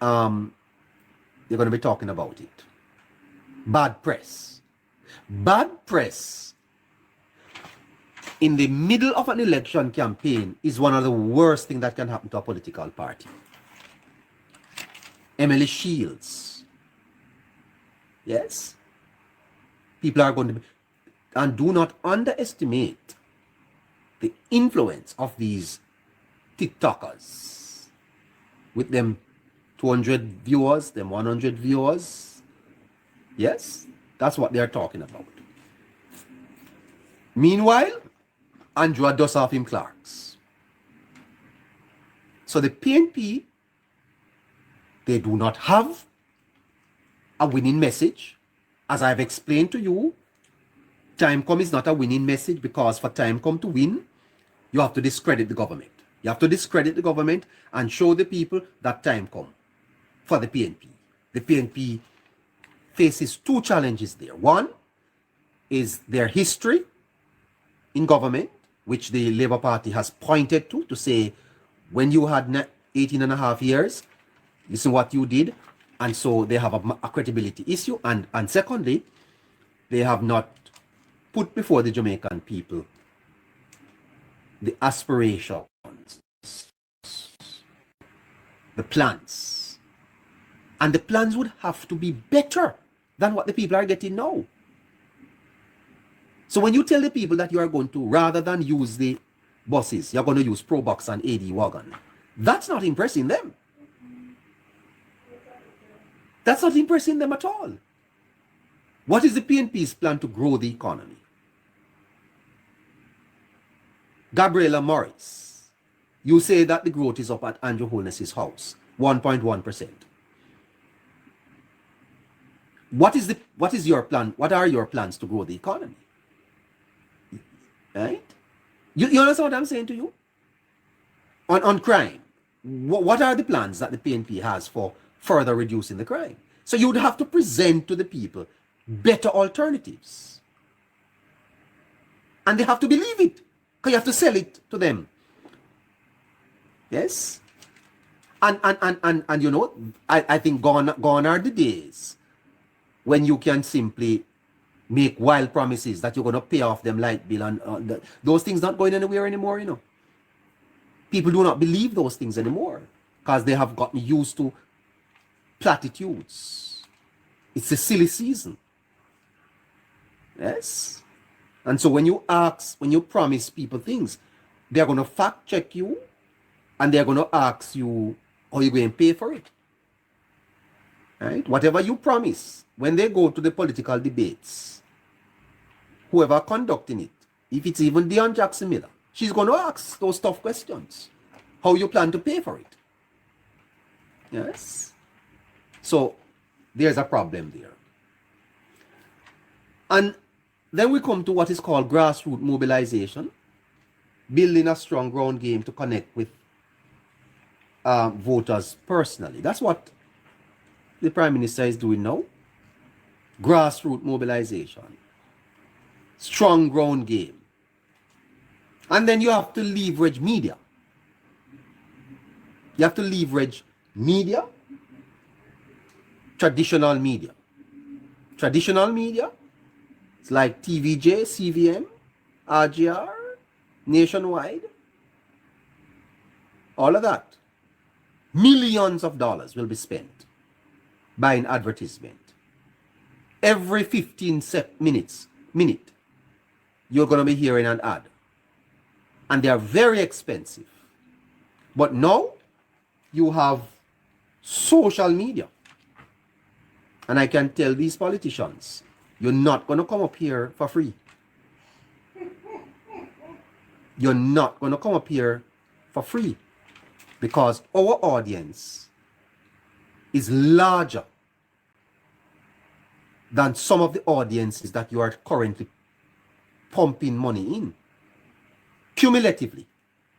[SPEAKER 1] they're going to be talking about it. Bad press. Bad press in the middle of an election campaign is one of the worst things that can happen to a political party. Emily Shields. Yes? People are going to be, and do not underestimate the influence of these TikTokers with them 200 viewers, them 100 viewers. Yes, that's what they're talking about. Meanwhile, Andrew does off him Clarks. So the PNP, they do not have a winning message. As I've explained to you, time come is not a winning message, because for time come to win, you have to discredit the government. You have to discredit the government and show the people that time come for the PNP. The PNP faces two challenges there. One is their history in government, which the Labour Party has pointed to say, when you had 18 and a half years, listen what you did. And so they have a credibility issue. And secondly, they have not put before the Jamaican people the aspirations, the plans. And the plans would have to be better than what the people are getting now. So when you tell the people that you are going to, rather than use the buses, you're going to use Probox and AD Wagon, that's not impressing them. That's not impressing them at all. What is the PNP's plan to grow the economy? Gabriela Morris, you say that the growth is up at Andrew Holness's house, 1.1%. What is your plan? What are your plans to grow the economy? Right? You understand what I'm saying to you? On crime. what are the plans that the PNP has for further reducing the crime? So you'd have to present to the people better alternatives. And they have to believe it, because you have to sell it to them. Yes? And you know, I think gone are the days when you can simply make wild promises that you're going to pay off them light bill, and those things not going anywhere anymore, you know. People do not believe those things anymore because they have gotten used to platitudes. It's a silly season. Yes? And so when you promise people things, they're going to fact check you, and they're going to ask you how you're going to pay for it. Right? Whatever you promise, when they go to the political debates, whoever conducting it, if it's even Dion Jackson Miller, she's going to ask those tough questions. How you plan to pay for it? Yes? So there's a problem there. And then we come to what is called grassroots mobilization, building a strong ground game to connect with voters personally. That's what the Prime Minister is doing now. Grassroots mobilization, strong ground game. And then you have to leverage media. You have to leverage media, traditional media. Traditional media, it's like TVJ, CVM, RGR, Nationwide, all of that. Millions of dollars will be spent buying advertisement. Every 15 minute, you're going to be hearing an ad. And they are very expensive. But now, you have social media. And I can tell these politicians, you're not going to come up here for free. You're not going to come up here for free. Because our audience is larger than some of the audiences that you are currently pumping money in. Cumulatively,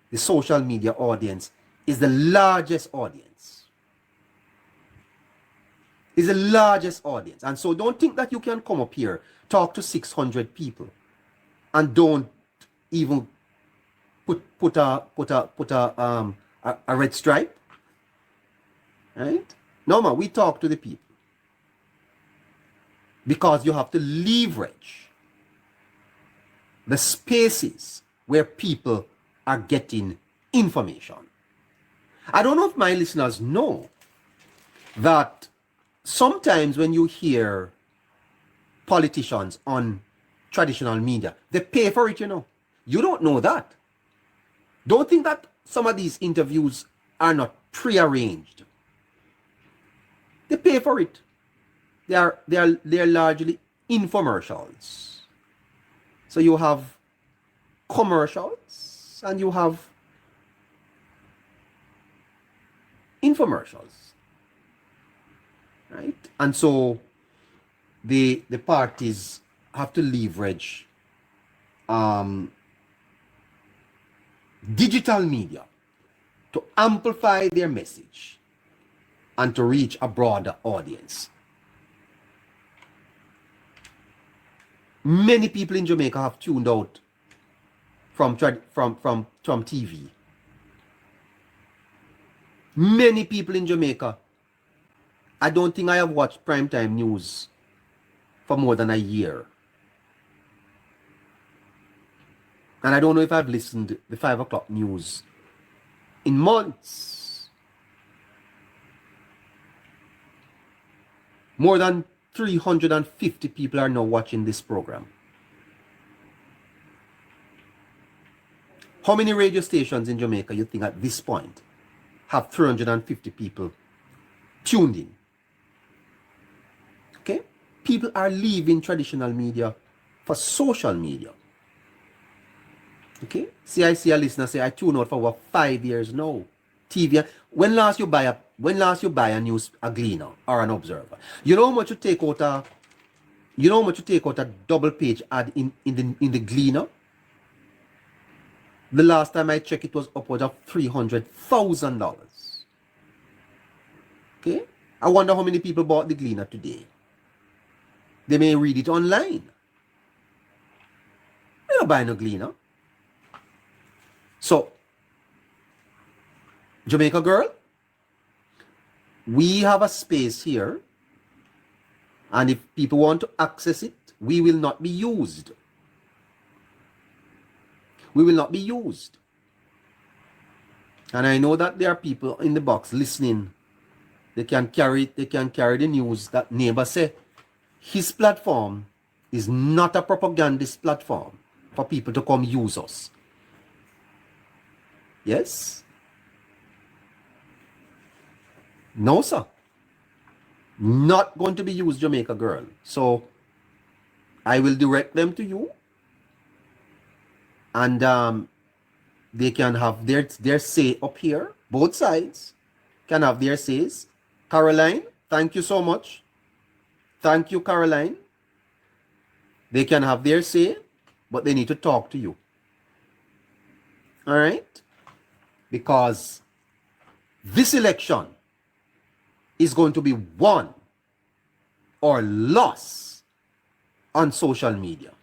[SPEAKER 1] the social media audience is the largest audience. Is the largest audience. And so don't think that you can come up here, talk to 600 people, and don't even put a red stripe. Right? No, man, we talk to the people. Because you have to leverage the spaces where people are getting information. I don't know if my listeners know that sometimes when you hear politicians on traditional media, they pay for it, you know. You don't know that. Don't think that some of these interviews are not prearranged. They pay for it. They are largely infomercials. So you have commercials and you have infomercials, right? And so the parties have to leverage digital media to amplify their message and to reach a broader audience. Many people in Jamaica have tuned out from TV. Many people in Jamaica, I don't think I have watched primetime news for more than a year. And I don't know if I've listened to the 5 o'clock news in months. More than 350 people are now watching this program. How many radio stations in Jamaica you think at this point have 350 people tuned in? Okay? People are leaving traditional media for social media. Okay? See, I see a listener say, I tune out for over 5 years now. TV. When last you buy a news, a Gleaner or an Observer? You know how much you take out a double page ad in the Gleaner? The last time I checked, it was upwards of $300,000. Okay? I wonder how many people bought the Gleaner today. They may read it online. They don't buy no Gleaner. So, Jamaica girl, we have a space here, and if people want to access it, we will not be used. We will not be used. And I know that there are people in the box listening. They can carry the news that neighbor say his platform is not a propagandist platform for people to come use us. Yes? No, sir. Not going to be used, Jamaica girl. So I will direct them to you, and they can have their say up here. Both sides can have their says. Caroline, thank you so much. Thank you, Caroline. They can have their say, but they need to talk to you. All right? Because this election is going to be won or lost on social media.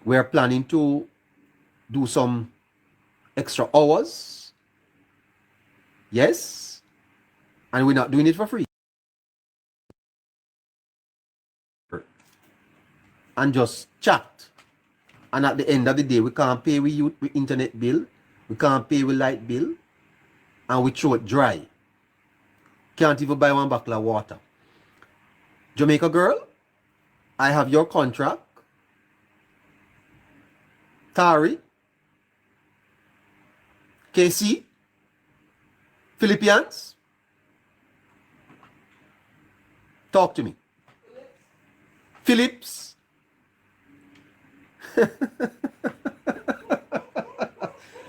[SPEAKER 1] We're planning to do some extra hours. Yes. And we're not doing it for free. And just chat. And at the end of the day, we can't pay with internet bill. We can't pay with light bill. And we throw it dry. Can't even buy one bottle of water. Jamaica girl, I have your contract. Tari, KC, Philippians, talk to me. Phillips.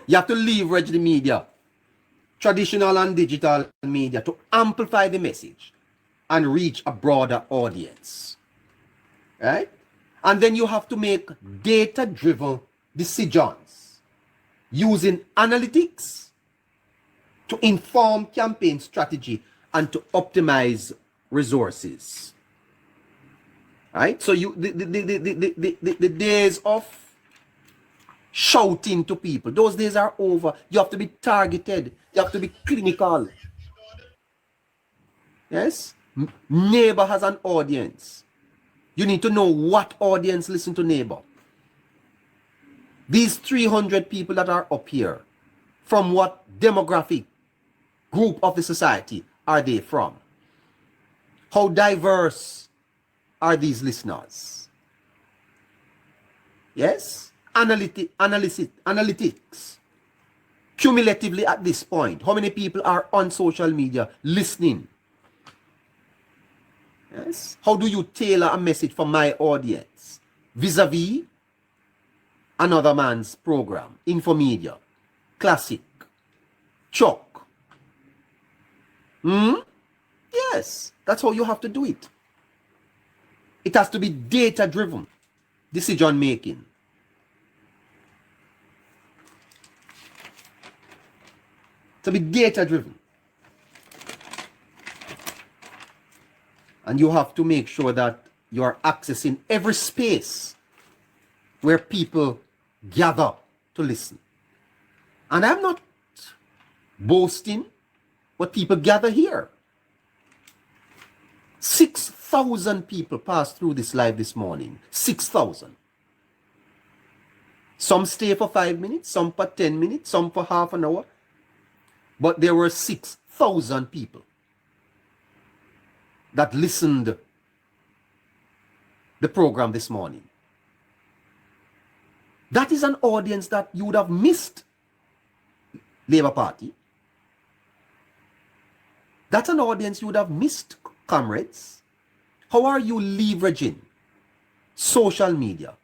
[SPEAKER 1] You have to leverage the media, traditional and digital media, to amplify the message and reach a broader audience. Right? And then you have to make data-driven decisions using analytics to inform campaign strategy and to optimize resources. Right? So the days of shouting to people, those days are over. You have to be targeted. You have to be clinical. Yes? Neighbor has an audience. You need to know what audience listen to neighbor. These 300 people that are up here, from what demographic group of the society are they from? How diverse are these listeners? Yes? Analytics. Cumulatively at this point, how many people are on social media listening? Yes? How do you tailor a message for my audience vis-a-vis another man's program? Infomedia, Classic, Chalk. Yes, that's how you have to do it. It has to be data-driven decision making. To be data-driven. And you have to make sure that you are accessing every space where people gather to listen. And I'm not boasting, but people gather here. 6,000 people passed through this live this morning. 6,000. Some stay for 5 minutes, some for 10 minutes, some for half an hour. But there were 6,000 people that listened the program this morning. That is an audience that you would have missed, Labour Party. That's an audience you would have missed, comrades. How are you leveraging social media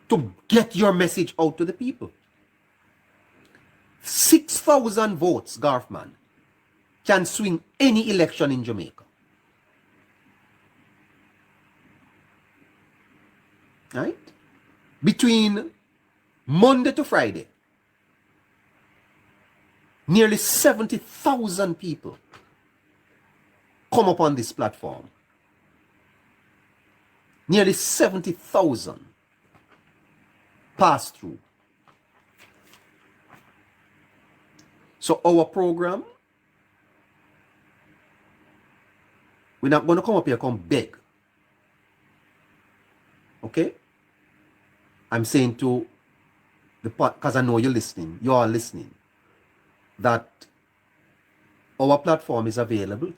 [SPEAKER 1] to get your message out to the people? 6,000 votes, Garfman, can swing any election in Jamaica. Right? Between Monday to Friday, Nearly 70,000 people come up on this platform. Nearly 70,000 pass through. So our program, we're not going to come up here come beg. Okay? I'm saying to the part, because I know you're listening, you are listening, that our platform is available